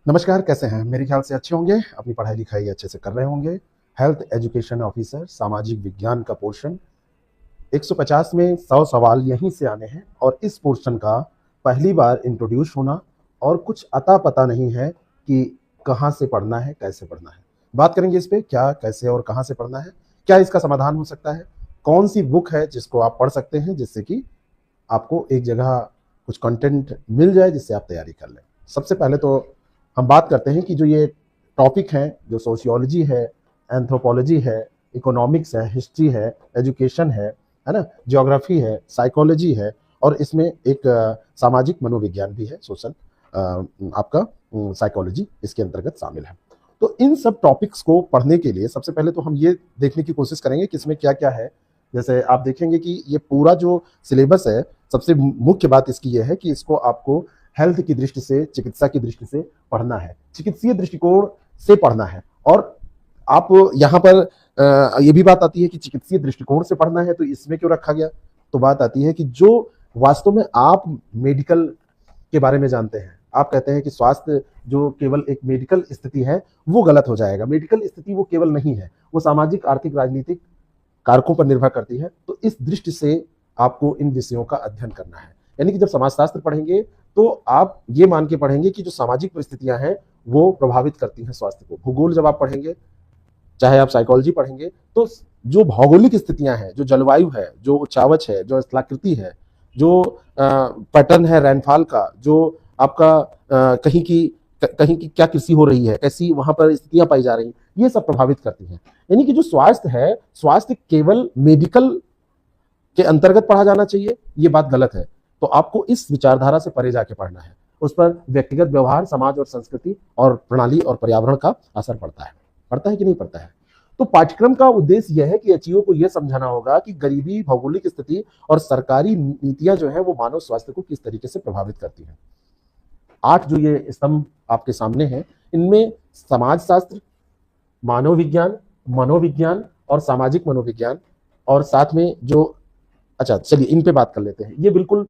नमस्कार, कैसे हैं? मेरे ख्याल से अच्छे होंगे, अपनी पढ़ाई लिखाई अच्छे से कर रहे होंगे। हेल्थ एजुकेशन ऑफिसर सामाजिक विज्ञान का पोर्शन 150 में 100 सवाल यहीं से आने हैं और इस पोर्शन का पहली बार इंट्रोड्यूस होना और कुछ अता पता नहीं है कि कहाँ से पढ़ना है, कैसे पढ़ना है। बात करेंगे इस पे, क्या, कैसे और कहाँ से पढ़ना है, क्या इसका समाधान हो सकता है, कौन सी बुक है जिसको आप पढ़ सकते हैं जिससे कि आपको एक जगह कुछ कंटेंट मिल जाए जिससे आप तैयारी कर लें। सबसे पहले तो हम बात करते हैं कि जो ये टॉपिक हैं, जो सोशियोलॉजी है, एंथ्रोपोलॉजी है, इकोनॉमिक्स है, हिस्ट्री है, एजुकेशन है ना, ज्योग्राफी है, साइकोलॉजी है और इसमें एक सामाजिक मनोविज्ञान भी है, सोशल आपका साइकोलॉजी इसके अंतर्गत शामिल है। तो इन सब टॉपिक्स को पढ़ने के लिए सबसे पहले तो हम ये देखने की कोशिश करेंगे कि इसमें क्या क्या है। जैसे आप देखेंगे कि ये पूरा जो सिलेबस है, सबसे मुख्य बात इसकी ये है कि इसको आपको हेल्थ की दृष्टि से, चिकित्सा की दृष्टि से पढ़ना है, चिकित्सीय दृष्टिकोण से पढ़ना है। और आप यहाँ पर ये भी बात आती है कि चिकित्सीय दृष्टिकोण से पढ़ना है तो इसमें क्यों रखा गया। तो बात आती है कि जो वास्तव में आप मेडिकल के बारे में जानते हैं, आप कहते हैं कि स्वास्थ्य जो केवल एक मेडिकल स्थिति है वो गलत हो जाएगा। मेडिकल स्थिति वो केवल नहीं है, वो सामाजिक, आर्थिक, राजनीतिक कारकों पर निर्भर करती है। तो इस दृष्टि से आपको इन विषयों का अध्ययन करना है। यानी कि जब समाजशास्त्र पढ़ेंगे तो आप ये मान के पढ़ेंगे कि जो सामाजिक परिस्थितियां हैं वो प्रभावित करती हैं स्वास्थ्य को। भूगोल जब आप पढ़ेंगे, चाहे आप साइकोलॉजी पढ़ेंगे, तो जो भौगोलिक स्थितियां हैं, जो जलवायु है, जो उच्चावच है, जो स्थलाकृति है, जो पैटर्न है रेनफॉल का, जो आपका कहीं की क्या कृषि हो रही है, कैसी वहां पर स्थितियां पाई जा रही, ये सब प्रभावित करती हैं। यानी कि जो स्वास्थ्य है, स्वास्थ्य केवल मेडिकल के अंतर्गत पढ़ा जाना चाहिए, ये बात गलत है। तो आपको इस विचारधारा से परे जाके पढ़ना है। उस पर व्यक्तिगत व्यवहार, समाज और संस्कृति और प्रणाली और पर्यावरण का असर पड़ता है कि नहीं पड़ता है। तो पाठ्यक्रम का उद्देश्य यह है कि एचईओ को यह समझाना होगा कि गरीबी, भौगोलिक स्थिति और सरकारी नीतियां जो है वो मानव स्वास्थ्य को किस तरीके से प्रभावित करती हैं। 8 जो ये स्तंभ आपके सामने हैं, इनमें समाजशास्त्र, मानव विज्ञान, मनोविज्ञान और सामाजिक मनोविज्ञान और साथ में जो, अच्छा चलिए इन पे बात कर लेते हैं। ये बिल्कुल